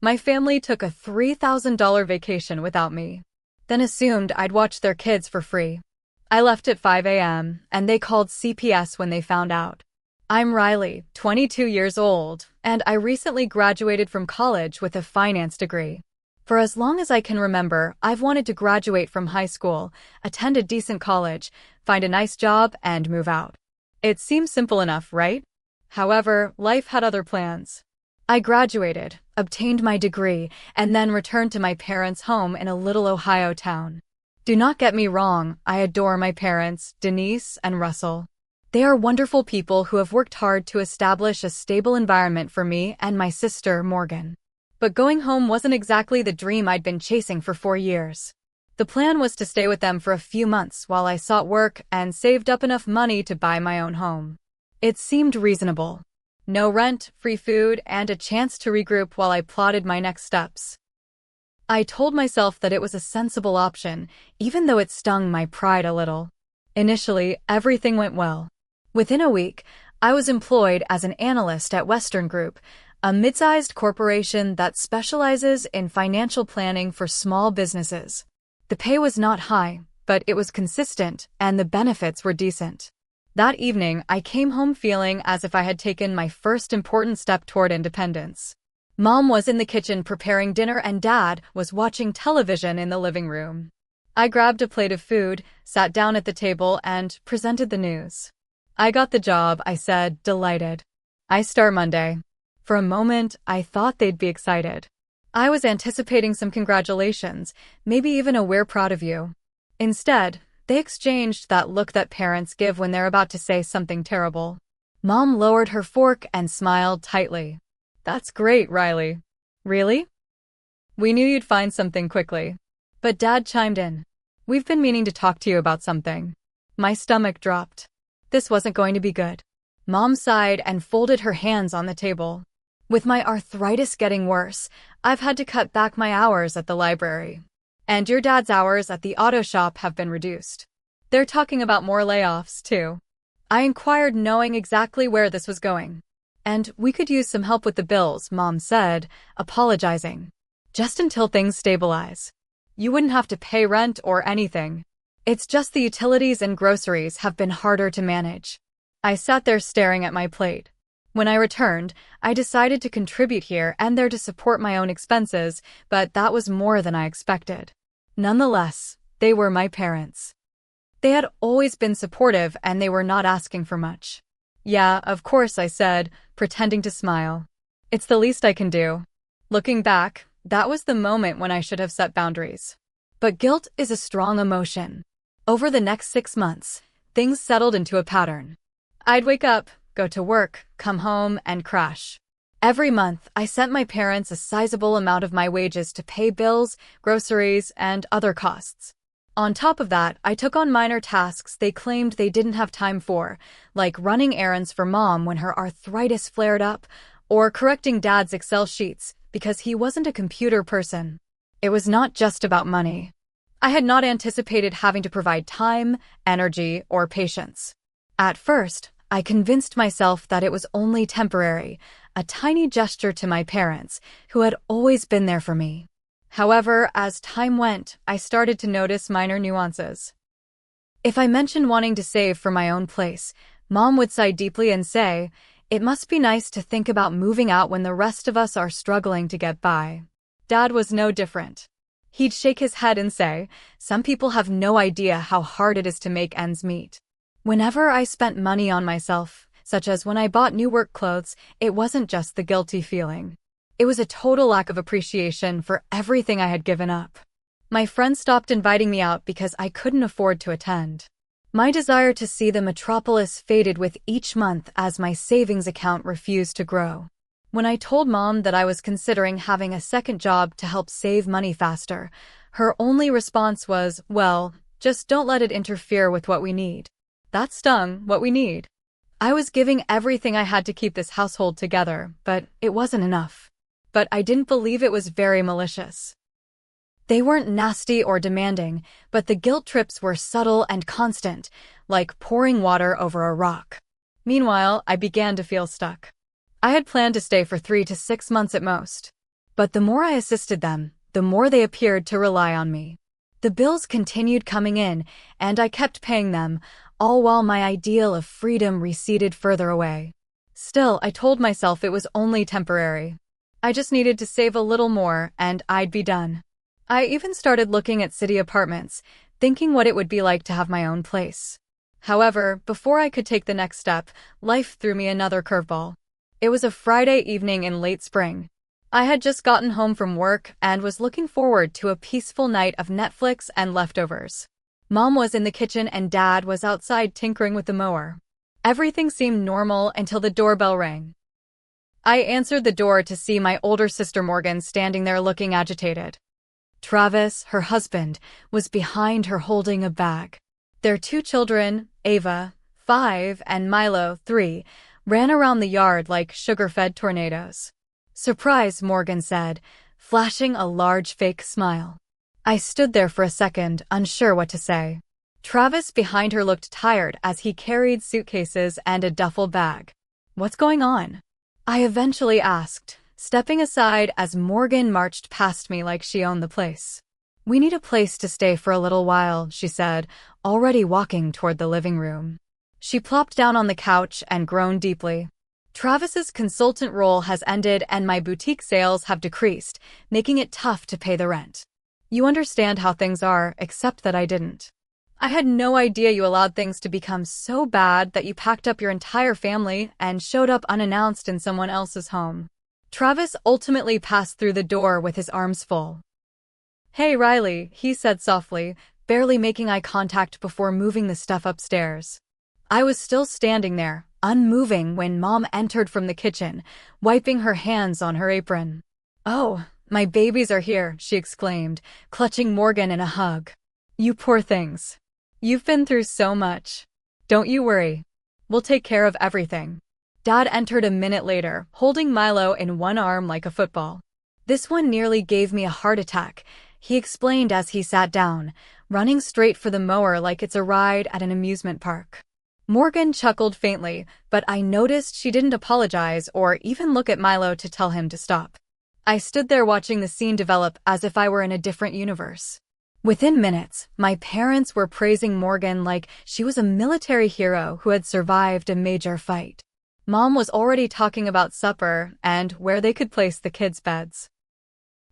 My family took a $3,000 vacation without me, then assumed I'd watch their kids for free. I left at 5 a.m., and they called CPS when they found out. I'm Riley, 22 years old, and I recently graduated from college with a finance degree. For as long as I can remember, I've wanted to graduate from high school, attend a decent college, find a nice job, and move out. It seems simple enough, right? However, life had other plans. I graduated, obtained my degree, and then returned to my parents' home in a little Ohio town. Do not get me wrong, I adore my parents, Denise and Russell. They are wonderful people who have worked hard to establish a stable environment for me and my sister, Morgan. But going home wasn't exactly the dream I'd been chasing for 4 years. The plan was to stay with them for a few months while I sought work and saved up enough money to buy my own home. It seemed reasonable. No rent, free food, and a chance to regroup while I plotted my next steps. I told myself that it was a sensible option, even though it stung my pride a little. Initially, everything went well. Within a week, I was employed as an analyst at Western Group, a mid-sized corporation that specializes in financial planning for small businesses. The pay was not high, but it was consistent, and the benefits were decent. That evening, I came home feeling as if I had taken my first important step toward independence. Mom was in the kitchen preparing dinner and Dad was watching television in the living room. I grabbed a plate of food, sat down at the table, and presented the news. I got the job, I said, delighted. I start Monday. For a moment, I thought they'd be excited. I was anticipating some congratulations, maybe even a "we're proud of you." Instead, they exchanged that look that parents give when they're about to say something terrible. Mom lowered her fork and smiled tightly. "That's great, Riley." "Really?" "We knew you'd find something quickly." But Dad chimed in. "We've been meaning to talk to you about something." My stomach dropped. This wasn't going to be good. Mom sighed and folded her hands on the table. "With my arthritis getting worse, I've had to cut back my hours at the library. And your dad's hours at the auto shop have been reduced. They're talking about more layoffs, too." I inquired, knowing exactly where this was going. "And we could use some help with the bills," Mom said, apologizing. "Just until things stabilize. You wouldn't have to pay rent or anything. It's just the utilities and groceries have been harder to manage." I sat there staring at my plate. When I returned, I decided to contribute here and there to support my own expenses, but that was more than I expected. Nonetheless, they were my parents. They had always been supportive and they were not asking for much. "Yeah, of course," I said, pretending to smile. "It's the least I can do." Looking back, that was the moment when I should have set boundaries. But guilt is a strong emotion. Over the next 6 months, things settled into a pattern. I'd wake up, go to work, come home, and crash. Every month, I sent my parents a sizable amount of my wages to pay bills, groceries, and other costs. On top of that, I took on minor tasks they claimed they didn't have time for, like running errands for Mom when her arthritis flared up, or correcting Dad's Excel sheets because he wasn't a computer person. It was not just about money. I had not anticipated having to provide time, energy, or patience. At first, I convinced myself that it was only temporary, a tiny gesture to my parents, who had always been there for me. However, as time went, I started to notice minor nuances. If I mentioned wanting to save for my own place, Mom would sigh deeply and say, "It must be nice to think about moving out when the rest of us are struggling to get by." Dad was no different. He'd shake his head and say, "Some people have no idea how hard it is to make ends meet." Whenever I spent money on myself, such as when I bought new work clothes, it wasn't just the guilty feeling. It was a total lack of appreciation for everything I had given up. My friends stopped inviting me out because I couldn't afford to attend. My desire to see the metropolis faded with each month as my savings account refused to grow. When I told Mom that I was considering having a second job to help save money faster, her only response was, "Well, just don't let it interfere with what we need." That stung. What we need. I was giving everything I had to keep this household together, but it wasn't enough. But I didn't believe it was very malicious. They weren't nasty or demanding, but the guilt trips were subtle and constant, like pouring water over a rock. Meanwhile, I began to feel stuck. I had planned to stay for 3 to 6 months at most. But the more I assisted them, the more they appeared to rely on me. The bills continued coming in, and I kept paying them, all while my ideal of freedom receded further away. Still, I told myself it was only temporary. I just needed to save a little more, and I'd be done. I even started looking at city apartments, thinking what it would be like to have my own place. However, before I could take the next step, life threw me another curveball. It was a Friday evening in late spring. I had just gotten home from work and was looking forward to a peaceful night of Netflix and leftovers. Mom was in the kitchen and Dad was outside tinkering with the mower. Everything seemed normal until the doorbell rang. I answered the door to see my older sister Morgan standing there looking agitated. Travis, her husband, was behind her holding a bag. Their 2 children, Ava, 5, and Milo, 3, ran around the yard like sugar-fed tornadoes. "Surprise," Morgan said, flashing a large fake smile. I stood there for a second, unsure what to say. Travis behind her looked tired as he carried suitcases and a duffel bag. "What's going on?" I eventually asked, stepping aside as Morgan marched past me like she owned the place. "We need a place to stay for a little while," she said, already walking toward the living room. She plopped down on the couch and groaned deeply. "Travis's consultant role has ended and my boutique sales have decreased, making it tough to pay the rent. You understand how things are, except that I didn't. I had no idea you allowed things to become so bad that you packed up your entire family and showed up unannounced in someone else's home." Travis ultimately passed through the door with his arms full. "Hey, Riley," he said softly, barely making eye contact before moving the stuff upstairs. I was still standing there, unmoving, when Mom entered from the kitchen, wiping her hands on her apron. "Oh, my babies are here," she exclaimed, clutching Morgan in a hug. "You poor things. You've been through so much. Don't you worry. We'll take care of everything." Dad entered a minute later, holding Milo in one arm like a football. "This one nearly gave me a heart attack," he explained as he sat down, running straight for the mower like it's a ride at an amusement park. Morgan chuckled faintly, but I noticed she didn't apologize or even look at Milo to tell him to stop. I stood there watching the scene develop as if I were in a different universe. Within minutes, my parents were praising Morgan like she was a military hero who had survived a major fight. Mom was already talking about supper and where they could place the kids' beds.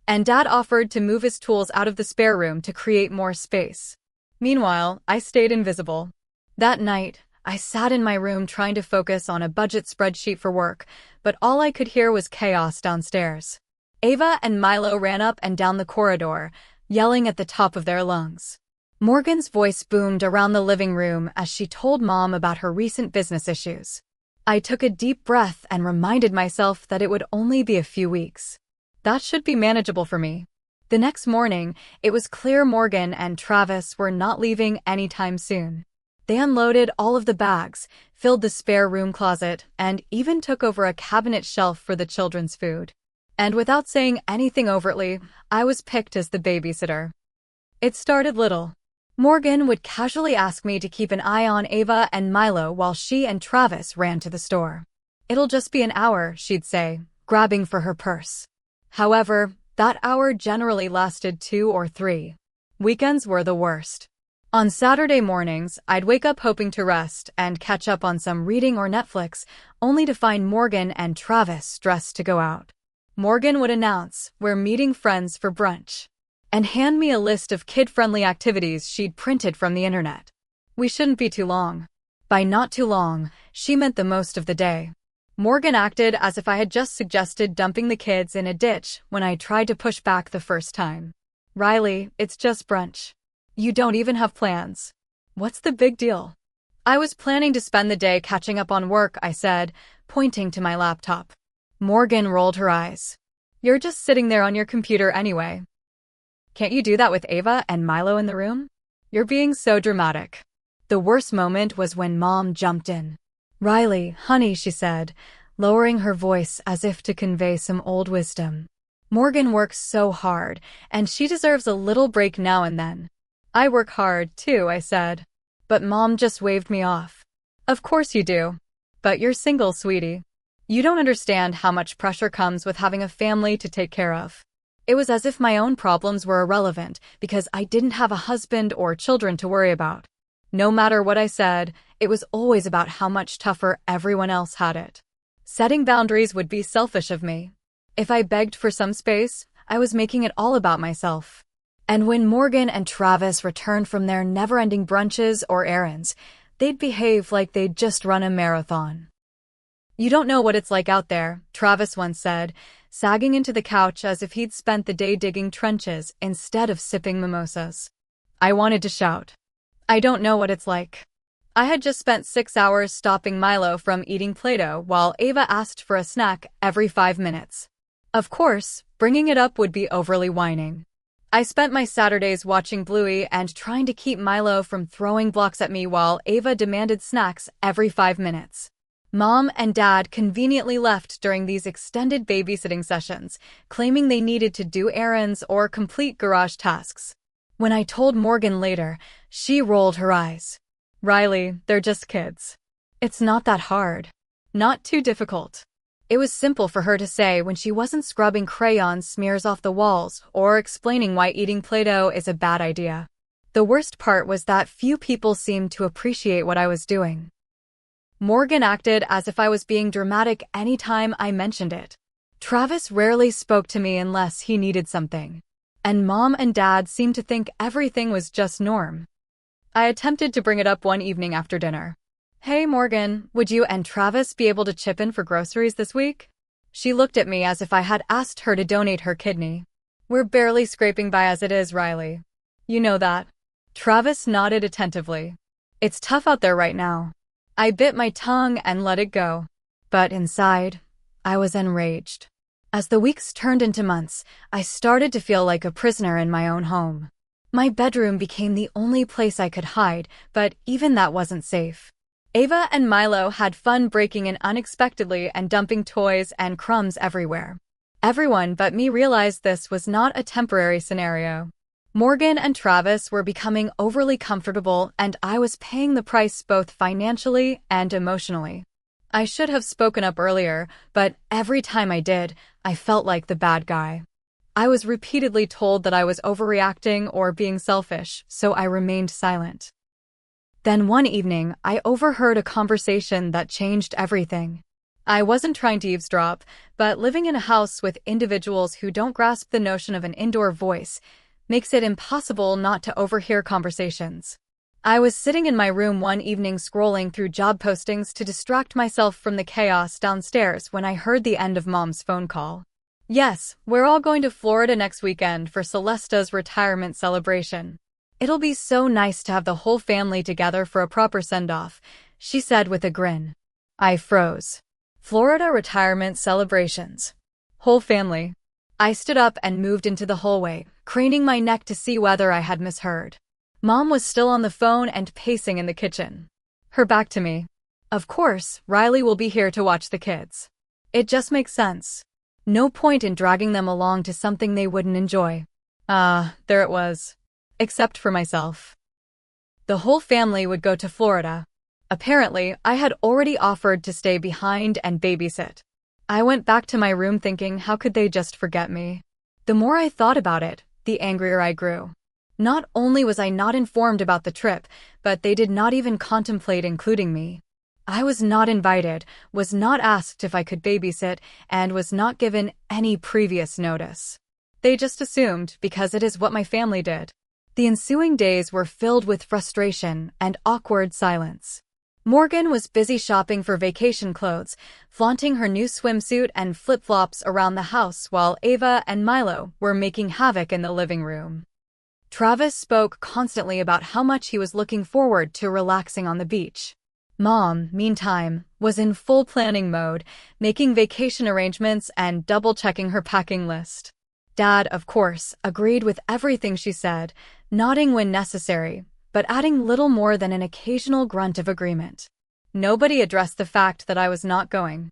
And Dad offered to move his tools out of the spare room to create more space. Meanwhile, I stayed invisible. That night, I sat in my room trying to focus on a budget spreadsheet for work, but all I could hear was chaos downstairs. Ava and Milo ran up and down the corridor, yelling at the top of their lungs. Morgan's voice boomed around the living room as she told Mom about her recent business issues. I took a deep breath and reminded myself that it would only be a few weeks. That should be manageable for me. The next morning, it was clear Morgan and Travis were not leaving anytime soon. They unloaded all of the bags, filled the spare room closet, and even took over a cabinet shelf for the children's food. And without saying anything overtly, I was picked as the babysitter. It started little. Morgan would casually ask me to keep an eye on Ava and Milo while she and Travis ran to the store. "It'll just be an hour," she'd say, grabbing for her purse. However, that hour generally lasted 2 or 3. Weekends were the worst. On Saturday mornings, I'd wake up hoping to rest and catch up on some reading or Netflix, only to find Morgan and Travis dressed to go out. Morgan would announce, "We're meeting friends for brunch," and hand me a list of kid-friendly activities she'd printed from the internet. We shouldn't be too long. By not too long, she meant the most of the day. Morgan acted as if I had just suggested dumping the kids in a ditch when I tried to push back the first time. "Riley, it's just brunch. You don't even have plans. What's the big deal?" "I was planning to spend the day catching up on work," I said, pointing to my laptop. Morgan rolled her eyes. "You're just sitting there on your computer anyway. Can't you do that with Ava and Milo in the room? You're being so dramatic." The worst moment was when Mom jumped in. "Riley, honey," she said, lowering her voice as if to convey some old wisdom. "Morgan works so hard, and she deserves a little break now and then." "I work hard, too," I said. But Mom just waved me off. "Of course you do. But you're single, sweetie. You don't understand how much pressure comes with having a family to take care of. It was as if my own problems were irrelevant because I didn't have a husband or children to worry about. No matter what I said, it was always about how much tougher everyone else had it. Setting boundaries would be selfish of me. If I begged for some space, I was making it all about myself. And when Morgan and Travis returned from their never-ending brunches or errands, they'd behave like they'd just run a marathon. "You don't know what it's like out there," Travis once said, sagging into the couch as if he'd spent the day digging trenches instead of sipping mimosas. I wanted to shout. I don't know what it's like. I had just spent 6 hours stopping Milo from eating Play-Doh while Ava asked for a snack every 5 minutes. Of course, bringing it up would be overly whining. I spent my Saturdays watching Bluey and trying to keep Milo from throwing blocks at me while Ava demanded snacks every 5 minutes. Mom and Dad conveniently left during these extended babysitting sessions, claiming they needed to do errands or complete garage tasks. When I told Morgan later, she rolled her eyes. "Riley, they're just kids. It's not that hard. Not too difficult." It was simple for her to say when she wasn't scrubbing crayon smears off the walls or explaining why eating Play-Doh is a bad idea. The worst part was that few people seemed to appreciate what I was doing. Morgan acted as if I was being dramatic any time I mentioned it. Travis rarely spoke to me unless he needed something. And Mom and Dad seemed to think everything was just norm. I attempted to bring it up one evening after dinner. "Hey Morgan, would you and Travis be able to chip in for groceries this week?" She looked at me as if I had asked her to donate her kidney. "We're barely scraping by as it is, Riley. You know that." Travis nodded attentively. "It's tough out there right now." I bit my tongue and let it go. But inside, I was enraged. As the weeks turned into months, I started to feel like a prisoner in my own home. My bedroom became the only place I could hide, but even that wasn't safe. Ava and Milo had fun breaking in unexpectedly and dumping toys and crumbs everywhere. Everyone but me realized this was not a temporary scenario. Morgan and Travis were becoming overly comfortable, and I was paying the price both financially and emotionally. I should have spoken up earlier, but every time I did, I felt like the bad guy. I was repeatedly told that I was overreacting or being selfish, so I remained silent. Then one evening, I overheard a conversation that changed everything. I wasn't trying to eavesdrop, but living in a house with individuals who don't grasp the notion of an indoor voice makes it impossible not to overhear conversations. I was sitting in my room one evening scrolling through job postings to distract myself from the chaos downstairs when I heard the end of Mom's phone call. "Yes, we're all going to Florida next weekend for Celesta's retirement celebration. It'll be so nice to have the whole family together for a proper send-off," she said with a grin. I froze. Florida retirement celebrations. Whole family. I stood up and moved into the hallway, craning my neck to see whether I had misheard. Mom was still on the phone and pacing in the kitchen. Her back to me. Of course, Riley will be here to watch the kids. It just makes sense. No point in dragging them along to something they wouldn't enjoy. There it was. Except for myself. The whole family would go to Florida. Apparently, I had already offered to stay behind and babysit. I went back to my room thinking, how could they just forget me? The more I thought about it, the angrier I grew. Not only was I not informed about the trip, but they did not even contemplate including me. I was not invited, was not asked if I could babysit, and was not given any previous notice. They just assumed because it is what my family did. The ensuing days were filled with frustration and awkward silence. Morgan was busy shopping for vacation clothes, flaunting her new swimsuit and flip-flops around the house while Ava and Milo were making havoc in the living room. Travis spoke constantly about how much he was looking forward to relaxing on the beach. Mom, meantime, was in full planning mode, making vacation arrangements and double-checking her packing list. Dad, of course, agreed with everything she said, nodding when necessary, but adding little more than an occasional grunt of agreement. Nobody addressed the fact that I was not going.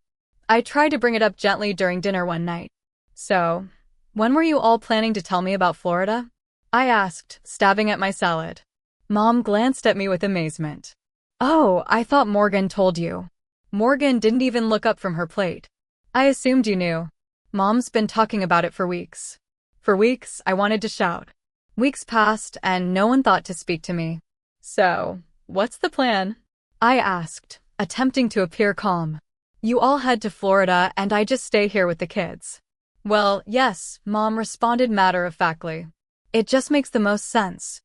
I tried to bring it up gently during dinner one night. "So, when were you all planning to tell me about Florida?" I asked, stabbing at my salad. Mom glanced at me with amazement. "Oh, I thought Morgan told you." Morgan didn't even look up from her plate. I assumed you knew. Mom's been talking about it for weeks. For weeks, I wanted to shout. Weeks passed, and no one thought to speak to me. So, what's the plan? I asked, attempting to appear calm. You all head to Florida, and I just stay here with the kids. Well, yes, Mom responded matter-of-factly. It just makes the most sense.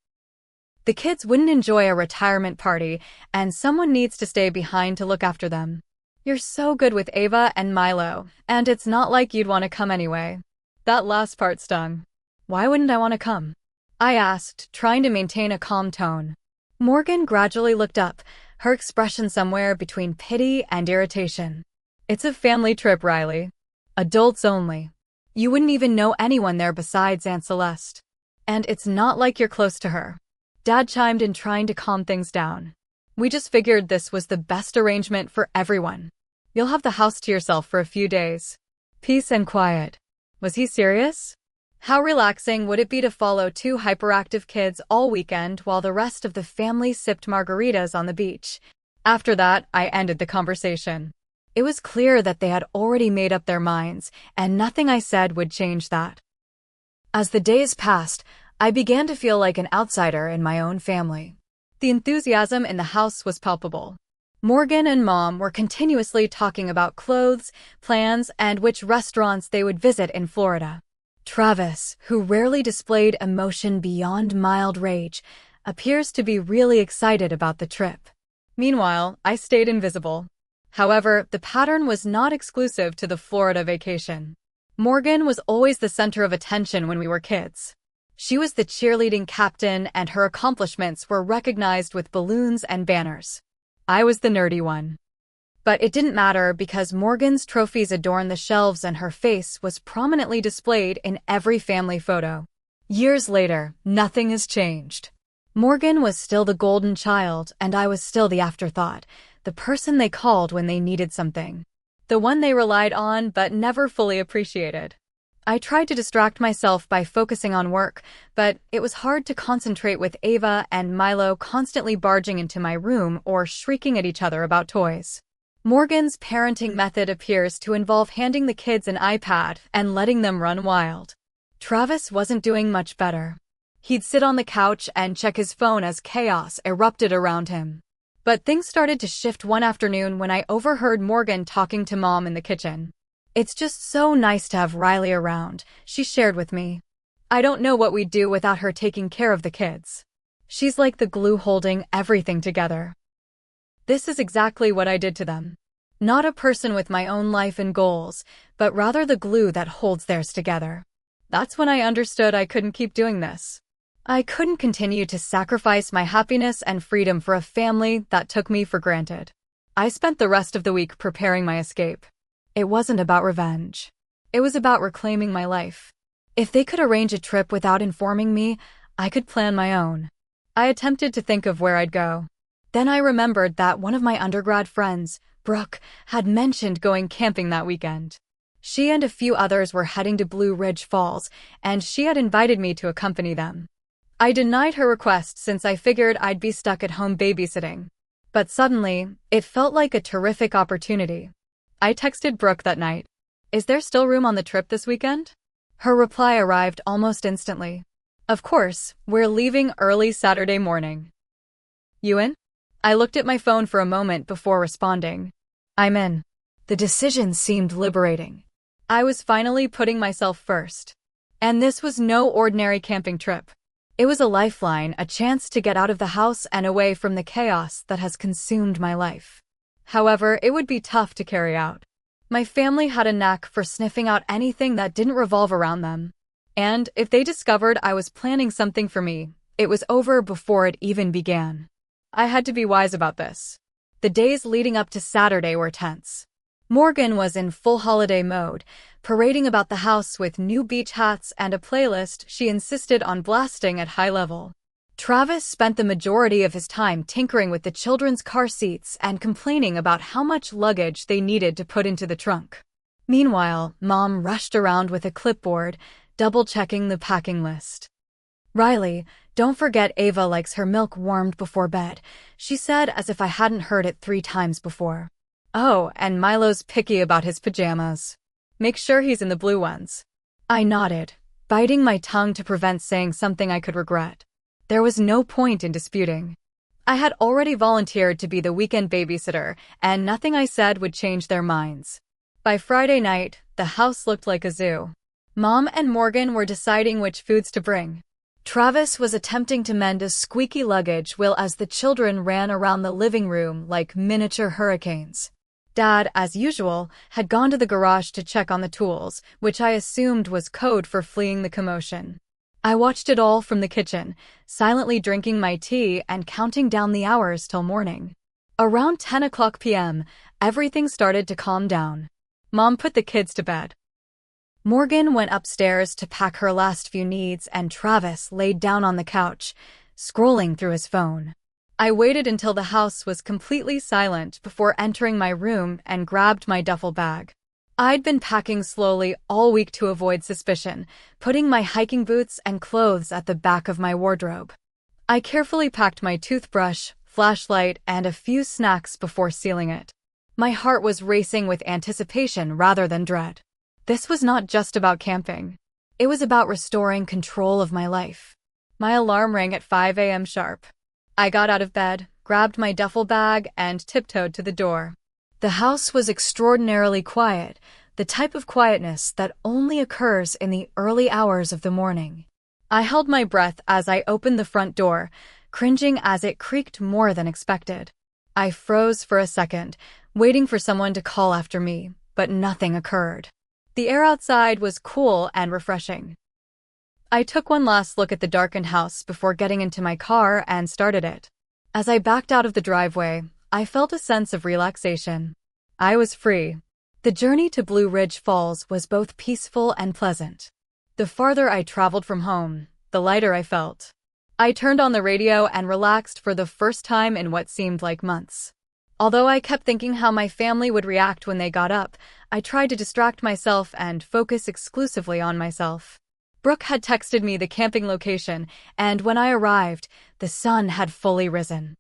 The kids wouldn't enjoy a retirement party, and someone needs to stay behind to look after them. You're so good with Ava and Milo, and it's not like you'd want to come anyway. That last part stung. Why wouldn't I want to come? I asked, trying to maintain a calm tone. Morgan gradually looked up, her expression somewhere between pity and irritation. It's a family trip, Riley. Adults only. You wouldn't even know anyone there besides Aunt Celeste. And it's not like you're close to her. Dad chimed in, trying to calm things down. We just figured this was the best arrangement for everyone. You'll have the house to yourself for a few days. Peace and quiet. Was he serious? How relaxing would it be to follow two hyperactive kids all weekend while the rest of the family sipped margaritas on the beach? After that, I ended the conversation. It was clear that they had already made up their minds, and nothing I said would change that. As the days passed, I began to feel like an outsider in my own family. The enthusiasm in the house was palpable. Morgan and Mom were continuously talking about clothes, plans, and which restaurants they would visit in Florida. Travis, who rarely displayed emotion beyond mild rage, appears to be really excited about the trip. Meanwhile, I stayed invisible. However, the pattern was not exclusive to the Florida vacation. Morgan was always the center of attention when we were kids. She was the cheerleading captain, and her accomplishments were recognized with balloons and banners. I was the nerdy one. But it didn't matter because Morgan's trophies adorned the shelves and her face was prominently displayed in every family photo. Years later, nothing has changed. Morgan was still the golden child, and I was still the afterthought, the person they called when they needed something. The one they relied on but never fully appreciated. I tried to distract myself by focusing on work, but it was hard to concentrate with Ava and Milo constantly barging into my room or shrieking at each other about toys. Morgan's parenting method appears to involve handing the kids an iPad and letting them run wild. Travis wasn't doing much better. He'd sit on the couch and check his phone as chaos erupted around him. But things started to shift one afternoon when I overheard Morgan talking to Mom in the kitchen. It's just so nice to have Riley around, she shared with me. I don't know what we'd do without her taking care of the kids. She's like the glue holding everything together. This is exactly what I did to them. Not a person with my own life and goals, but rather the glue that holds theirs together. That's when I understood I couldn't keep doing this. I couldn't continue to sacrifice my happiness and freedom for a family that took me for granted. I spent the rest of the week preparing my escape. It wasn't about revenge. It was about reclaiming my life. If they could arrange a trip without informing me, I could plan my own. I attempted to think of where I'd go. Then I remembered that one of my undergrad friends, Brooke, had mentioned going camping that weekend. She and a few others were heading to Blue Ridge Falls, and she had invited me to accompany them. I denied her request since I figured I'd be stuck at home babysitting. But suddenly, it felt like a terrific opportunity. I texted Brooke that night. Is there still room on the trip this weekend? Her reply arrived almost instantly. Of course, we're leaving early Saturday morning. You in? I looked at my phone for a moment before responding. I'm in. The decision seemed liberating. I was finally putting myself first. And this was no ordinary camping trip. It was a lifeline, a chance to get out of the house and away from the chaos that has consumed my life. However, it would be tough to carry out. My family had a knack for sniffing out anything that didn't revolve around them. And if they discovered I was planning something for me, it was over before it even began. I had to be wise about this. The days leading up to Saturday were tense. Morgan was in full holiday mode, parading about the house with new beach hats and a playlist she insisted on blasting at high level. Travis spent the majority of his time tinkering with the children's car seats and complaining about how much luggage they needed to put into the trunk. Meanwhile, Mom rushed around with a clipboard, double-checking the packing list. Riley, don't forget Ava likes her milk warmed before bed, she said as if I hadn't heard it 3 times before. Oh, and Milo's picky about his pajamas. Make sure he's in the blue ones. I nodded, biting my tongue to prevent saying something I could regret. There was no point in disputing. I had already volunteered to be the weekend babysitter, and nothing I said would change their minds. By Friday night, the house looked like a zoo. Mom and Morgan were deciding which foods to bring. Travis was attempting to mend a squeaky luggage wheel as the children ran around the living room like miniature hurricanes. Dad, as usual, had gone to the garage to check on the tools, which I assumed was code for fleeing the commotion. I watched it all from the kitchen, silently drinking my tea and counting down the hours till morning. Around 10 o'clock p.m., everything started to calm down. Mom put the kids to bed. Morgan went upstairs to pack her last few needs, and Travis laid down on the couch, scrolling through his phone. I waited until the house was completely silent before entering my room and grabbed my duffel bag. I'd been packing slowly all week to avoid suspicion, putting my hiking boots and clothes at the back of my wardrobe. I carefully packed my toothbrush, flashlight, and a few snacks before sealing it. My heart was racing with anticipation rather than dread. This was not just about camping. It was about restoring control of my life. My alarm rang at 5 a.m. sharp. I got out of bed, grabbed my duffel bag, and tiptoed to the door. The house was extraordinarily quiet, the type of quietness that only occurs in the early hours of the morning. I held my breath as I opened the front door, cringing as it creaked more than expected. I froze for a second, waiting for someone to call after me, but nothing occurred. The air outside was cool and refreshing. I took one last look at the darkened house before getting into my car and started it. As I backed out of the driveway, I felt a sense of relaxation. I was free. The journey to Blue Ridge Falls was both peaceful and pleasant. The farther I traveled from home, the lighter I felt. I turned on the radio and relaxed for the first time in what seemed like months. Although I kept thinking how my family would react when they got up, I tried to distract myself and focus exclusively on myself. Brooke had texted me the camping location, and when I arrived, the sun had fully risen.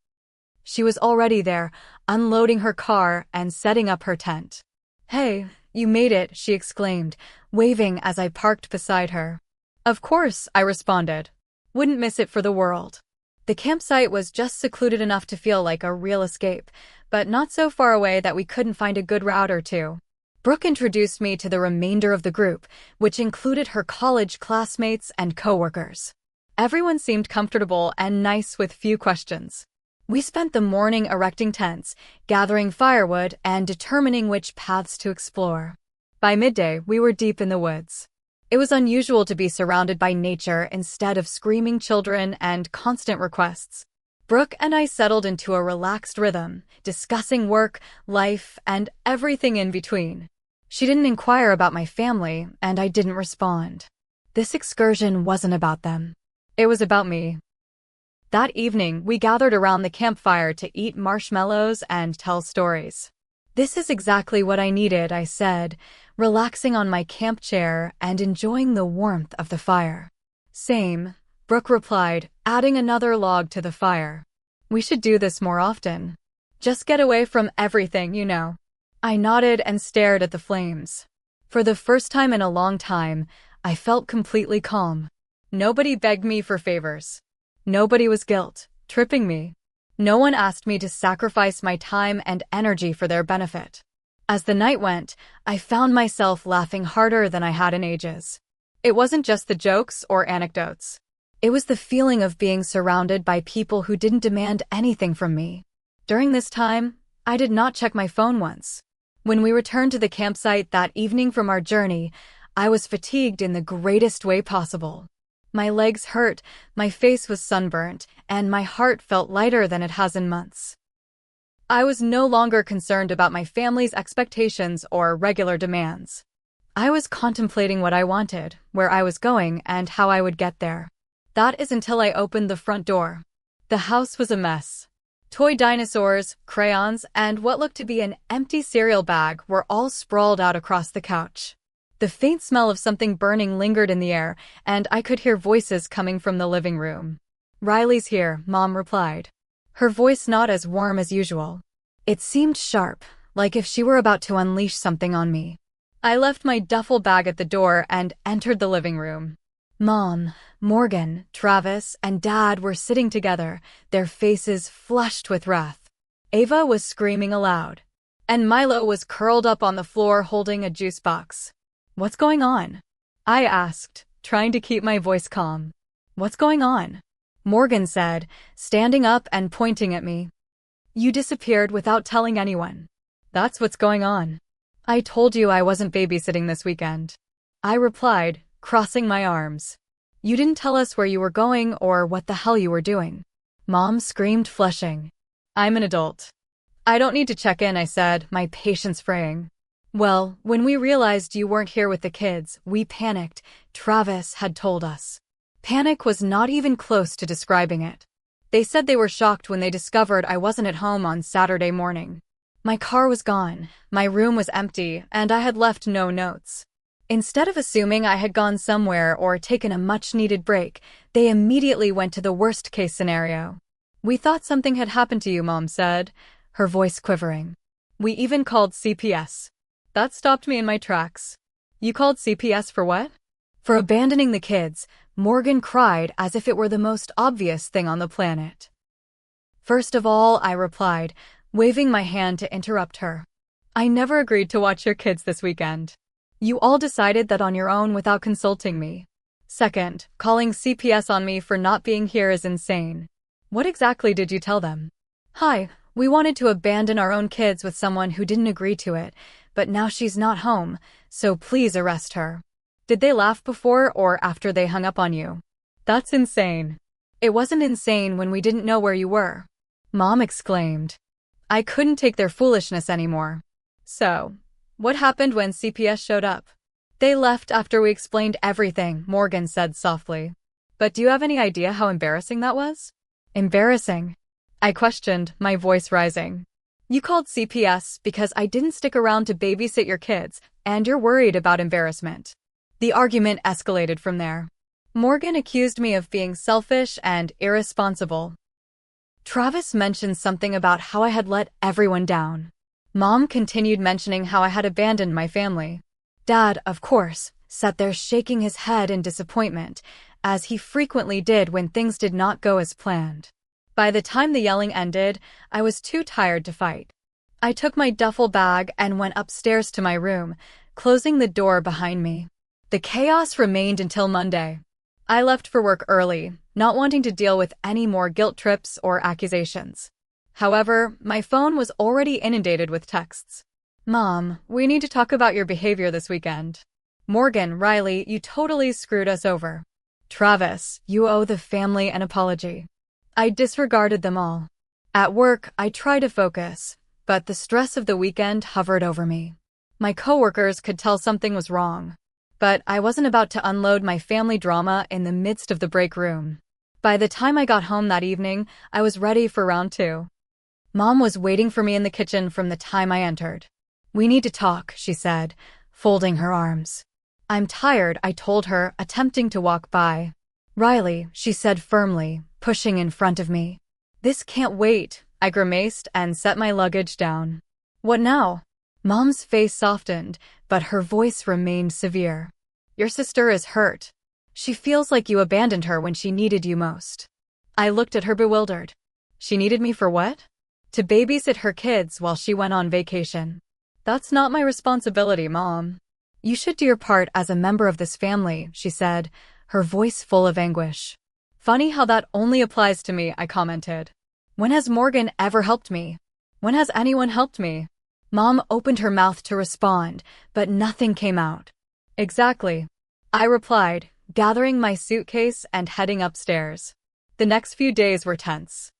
She was already there, unloading her car and setting up her tent. "Hey, you made it," she exclaimed, waving as I parked beside her. "Of course," I responded. "Wouldn't miss it for the world." The campsite was just secluded enough to feel like a real escape, but not so far away that we couldn't find a good route or two. Brooke introduced me to the remainder of the group, which included her college classmates and coworkers. Everyone seemed comfortable and nice with few questions. We spent the morning erecting tents, gathering firewood, and determining which paths to explore. By midday, we were deep in the woods. It was unusual to be surrounded by nature instead of screaming children and constant requests. Brooke and I settled into a relaxed rhythm, discussing work, life, and everything in between. She didn't inquire about my family, and I didn't respond. This excursion wasn't about them. It was about me. That evening, we gathered around the campfire to eat marshmallows and tell stories. "This is exactly what I needed," I said, relaxing on my camp chair and enjoying the warmth of the fire. "Same," Brooke replied, adding another log to the fire. "We should do this more often. Just get away from everything, you know." I nodded and stared at the flames. For the first time in a long time, I felt completely calm. Nobody begged me for favors. Nobody was guilt-tripping me. No one asked me to sacrifice my time and energy for their benefit. As the night went, I found myself laughing harder than I had in ages. It wasn't just the jokes or anecdotes. It was the feeling of being surrounded by people who didn't demand anything from me. During this time, I did not check my phone once. When we returned to the campsite that evening from our journey, I was fatigued in the greatest way possible. My legs hurt, my face was sunburnt, and my heart felt lighter than it has in months. I was no longer concerned about my family's expectations or regular demands. I was contemplating what I wanted, where I was going, and how I would get there. That is until I opened the front door. The house was a mess. Toy dinosaurs, crayons, and what looked to be an empty cereal bag were all sprawled out across the couch. The faint smell of something burning lingered in the air, and I could hear voices coming from the living room. "Riley's here," Mom replied. Her voice not as warm as usual. It seemed sharp, like if she were about to unleash something on me. I left my duffel bag at the door and entered the living room. Mom, Morgan, Travis, and Dad were sitting together, their faces flushed with wrath. Ava was screaming aloud, and Milo was curled up on the floor holding a juice box. "What's going on?" I asked, trying to keep my voice calm. "What's going on?" Morgan said, standing up and pointing at me. "You disappeared without telling anyone. That's what's going on." "I told you I wasn't babysitting this weekend," I replied, crossing my arms. "You didn't tell us where you were going or what the hell you were doing." Mom screamed, flushing. "I'm an adult. I don't need to check in," I said, my patience fraying. "Well, when we realized you weren't here with the kids, we panicked," Travis had told us. Panic was not even close to describing it. They said they were shocked when they discovered I wasn't at home on Saturday morning. My car was gone, my room was empty, and I had left no notes. Instead of assuming I had gone somewhere or taken a much-needed break, they immediately went to the worst-case scenario. "We thought something had happened to you," Mom said, her voice quivering. "We even called CPS. That stopped me in my tracks." "You called CPS for what?" "For abandoning the kids," Morgan cried as if it were the most obvious thing on the planet. "First of all," I replied, waving my hand to interrupt her, "I never agreed to watch your kids this weekend. You all decided that on your own without consulting me. Second, calling CPS on me for not being here is insane. What exactly did you tell them?" "Hi, we wanted to abandon our own kids with someone who didn't agree to it, but now she's not home, so please arrest her." "Did they laugh before or after they hung up on you?" "That's insane." "It wasn't insane when we didn't know where you were," Mom exclaimed. I couldn't take their foolishness anymore. "So, what happened when CPS showed up?" "They left after we explained everything," Morgan said softly. "But do you have any idea how embarrassing that was?" "Embarrassing?" I questioned, my voice rising. "You called CPS because I didn't stick around to babysit your kids, and you're worried about embarrassment." The argument escalated from there. Morgan accused me of being selfish and irresponsible. Travis mentioned something about how I had let everyone down. Mom continued mentioning how I had abandoned my family. Dad, of course, sat there shaking his head in disappointment, as he frequently did when things did not go as planned. By the time the yelling ended, I was too tired to fight. I took my duffel bag and went upstairs to my room, closing the door behind me. The chaos remained until Monday. I left for work early, not wanting to deal with any more guilt trips or accusations. However, my phone was already inundated with texts. "Mom, we need to talk about your behavior this weekend." "Morgan, Riley, you totally screwed us over." "Travis, you owe the family an apology." I disregarded them all. At work, I tried to focus, but the stress of the weekend hovered over me. My coworkers could tell something was wrong, but I wasn't about to unload my family drama in the midst of the break room. By the time I got home that evening, I was ready for round two. Mom was waiting for me in the kitchen from the time I entered. "We need to talk," she said, folding her arms. "I'm tired," I told her, attempting to walk by. "Riley," she said firmly, pushing in front of me. "This can't wait," I grimaced and set my luggage down. "What now?" Mom's face softened, but her voice remained severe. "Your sister is hurt. She feels like you abandoned her when she needed you most." I looked at her bewildered. "She needed me for what?" "To babysit her kids while she went on vacation." "That's not my responsibility, Mom." "You should do your part as a member of this family," she said, her voice full of anguish. "Funny how that only applies to me," I commented. "When has Morgan ever helped me? When has anyone helped me?" Mom opened her mouth to respond, but nothing came out. "Exactly," I replied, gathering my suitcase and heading upstairs. The next few days were tense.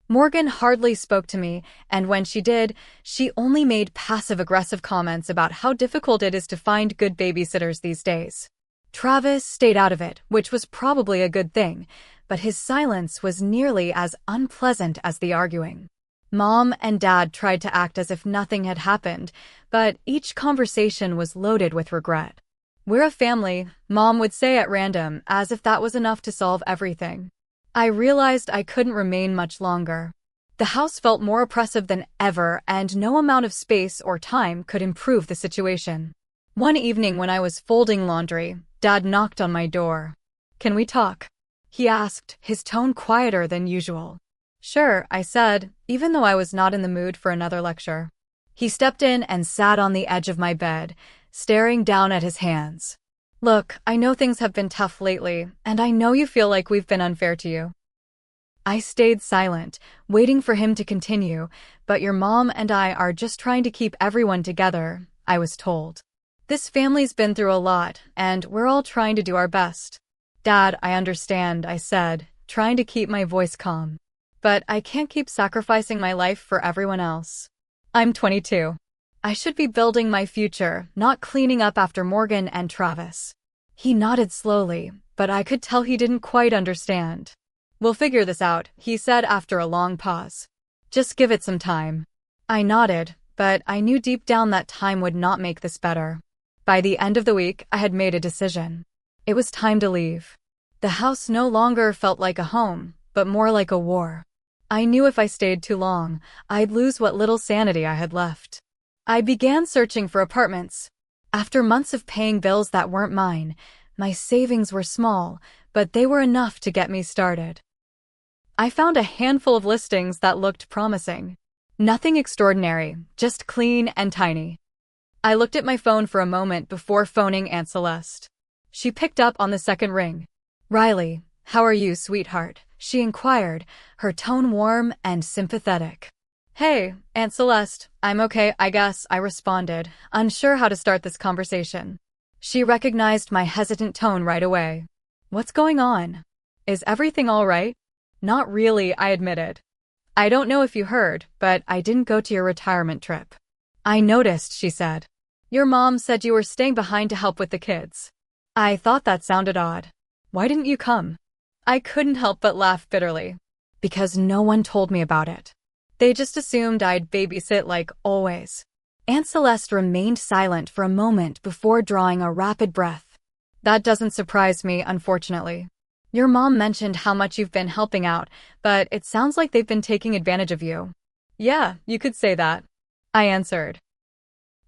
Morgan hardly spoke to me, and when she did, she only made passive-aggressive comments about how difficult it is to find good babysitters these days. Travis stayed out of it, which was probably a good thing, but his silence was nearly as unpleasant as the arguing. Mom and Dad tried to act as if nothing had happened, but each conversation was loaded with regret. "We're a family," Mom would say at random, as if that was enough to solve everything. I realized I couldn't remain much longer. The house felt more oppressive than ever, and no amount of space or time could improve the situation. One evening when I was folding laundry, Dad knocked on my door. "Can we talk?" he asked, his tone quieter than usual. "Sure," I said, even though I was not in the mood for another lecture. He stepped in and sat on the edge of my bed, staring down at his hands. "Look, I know things have been tough lately, and I know you feel like we've been unfair to you." I stayed silent, waiting for him to continue, "But your mom and I are just trying to keep everyone together," I was told. "This family's been through a lot, and we're all trying to do our best." "Dad, I understand," I said, trying to keep my voice calm. "But I can't keep sacrificing my life for everyone else. I'm 22. I should be building my future, not cleaning up after Morgan and Travis." He nodded slowly, but I could tell he didn't quite understand. "We'll figure this out," he said after a long pause. "Just give it some time." I nodded, but I knew deep down that time would not make this better. By the end of the week, I had made a decision. It was time to leave. The house no longer felt like a home, but more like a war. I knew if I stayed too long, I'd lose what little sanity I had left. I began searching for apartments. After months of paying bills that weren't mine, my savings were small, but they were enough to get me started. I found a handful of listings that looked promising. Nothing extraordinary, just clean and tiny. I looked at my phone for a moment before phoning Aunt Celeste. She picked up on the second ring. "Riley, how are you, sweetheart?" she inquired, her tone warm and sympathetic. "Hey, Aunt Celeste, I'm okay, I guess," I responded, unsure how to start this conversation. She recognized my hesitant tone right away. "What's going on? Is everything all right?" "Not really," I admitted. "I don't know if you heard, but I didn't go to your retirement trip." "I noticed," she said. "Your mom said you were staying behind to help with the kids." I thought that sounded odd. "Why didn't you come?" I couldn't help but laugh bitterly. "Because no one told me about it. They just assumed I'd babysit like always." Aunt Celeste remained silent for a moment before drawing a rapid breath. "That doesn't surprise me, unfortunately. Your mom mentioned how much you've been helping out, but it sounds like they've been taking advantage of you." "Yeah, you could say that," I answered.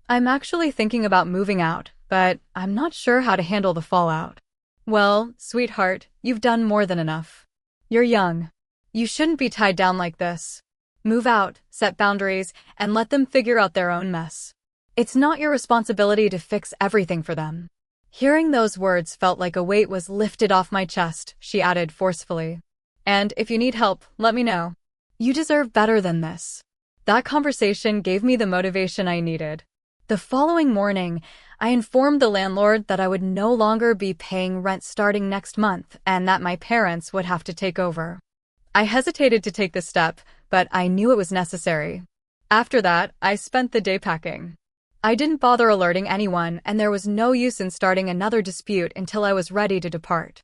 "I'm actually thinking about moving out, but I'm not sure how to handle the fallout." "Well, sweetheart, you've done more than enough. You're young. You shouldn't be tied down like this. Move out, set boundaries, and let them figure out their own mess. It's not your responsibility to fix everything for them." Hearing those words felt like a weight was lifted off my chest, she added forcefully. "And if you need help, let me know. You deserve better than this." That conversation gave me the motivation I needed. The following morning, I informed the landlord that I would no longer be paying rent starting next month and that my parents would have to take over. I hesitated to take this step, but I knew it was necessary. After that, I spent the day packing. I didn't bother alerting anyone, and there was no use in starting another dispute until I was ready to depart.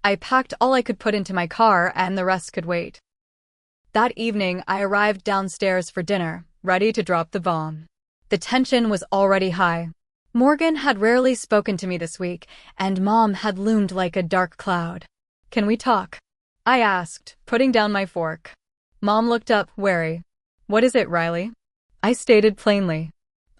I packed all I could put into my car, and the rest could wait. That evening, I arrived downstairs for dinner, ready to drop the bomb. The tension was already high. Morgan had rarely spoken to me this week, and Mom had loomed like a dark cloud. "Can we talk?" I asked, putting down my fork. Mom looked up, wary. "What is it, Riley?" I stated plainly.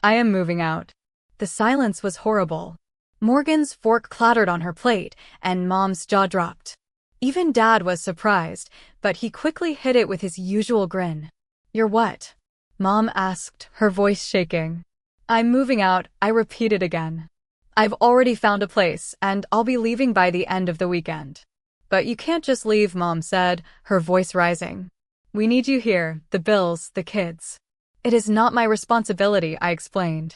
"I am moving out." The silence was horrible. Morgan's fork clattered on her plate, and Mom's jaw dropped. Even Dad was surprised, but he quickly hid it with his usual grin. "You're what?" Mom asked, her voice shaking. "I'm moving out," I repeated again. "I've already found a place, and I'll be leaving by the end of the weekend." "But you can't just leave," Mom said, her voice rising. "We need you here, the bills, the kids." "It is not my responsibility," I explained.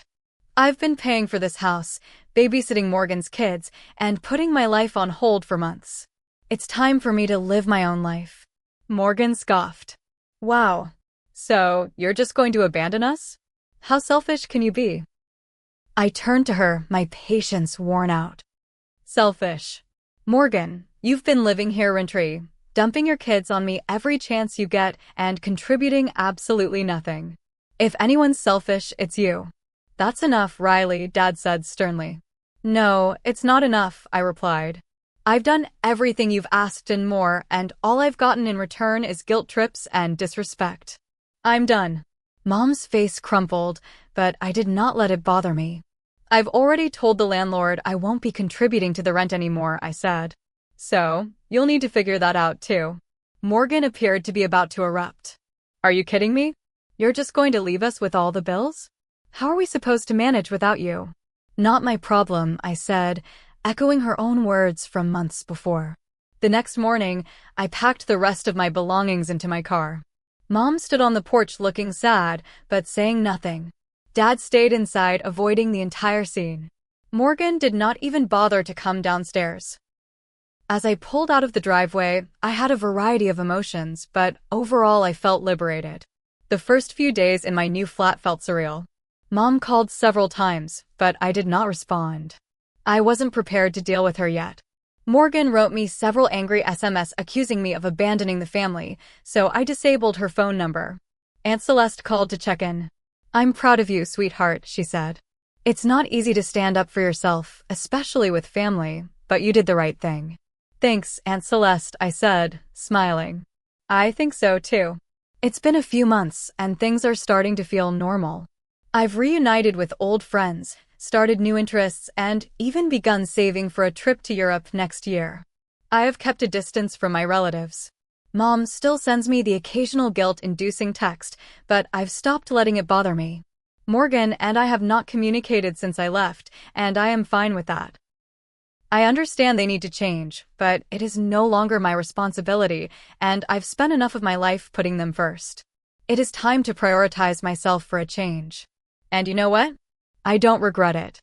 "I've been paying for this house, babysitting Morgan's kids, and putting my life on hold for months. It's time for me to live my own life." Morgan scoffed. "Wow. So, you're just going to abandon us? How selfish can you be?" I turned to her, my patience worn out. "Selfish. Morgan, you've been living here rent-free, dumping your kids on me every chance you get, and contributing absolutely nothing. If anyone's selfish, it's you." "That's enough, Riley," Dad said sternly. "No, it's not enough," I replied. I've done everything you've asked and more, and all I've gotten in return is guilt trips and disrespect. I'm done. Mom's face crumpled, but I did not let it bother me. I've already told the landlord I won't be contributing to the rent anymore, I said. So, you'll need to figure that out too. Morgan appeared to be about to erupt. Are you kidding me? You're just going to leave us with all the bills? How are we supposed to manage without you? Not my problem, I said, echoing her own words from months before. The next morning, I packed the rest of my belongings into my car. Mom stood on the porch looking sad, but saying nothing. Dad stayed inside, avoiding the entire scene. Morgan did not even bother to come downstairs. As I pulled out of the driveway, I had a variety of emotions, but overall I felt liberated. The first few days in my new flat felt surreal. Mom called several times, but I did not respond. I wasn't prepared to deal with her yet. Morgan wrote me several angry SMS accusing me of abandoning the family, so I disabled her phone number. Aunt Celeste called to check in. I'm proud of you, sweetheart, she said. It's not easy to stand up for yourself, especially with family, but you did the right thing. Thanks, Aunt Celeste, I said, smiling. I think so too. It's been a few months, and things are starting to feel normal. I've reunited with old friends, started new interests, and even begun saving for a trip to Europe next year. I have kept a distance from my relatives. Mom still sends me the occasional guilt-inducing text, but I've stopped letting it bother me. Morgan and I have not communicated since I left, and I am fine with that. I understand they need to change, but it is no longer my responsibility, and I've spent enough of my life putting them first. It is time to prioritize myself for a change. And you know what? I don't regret it.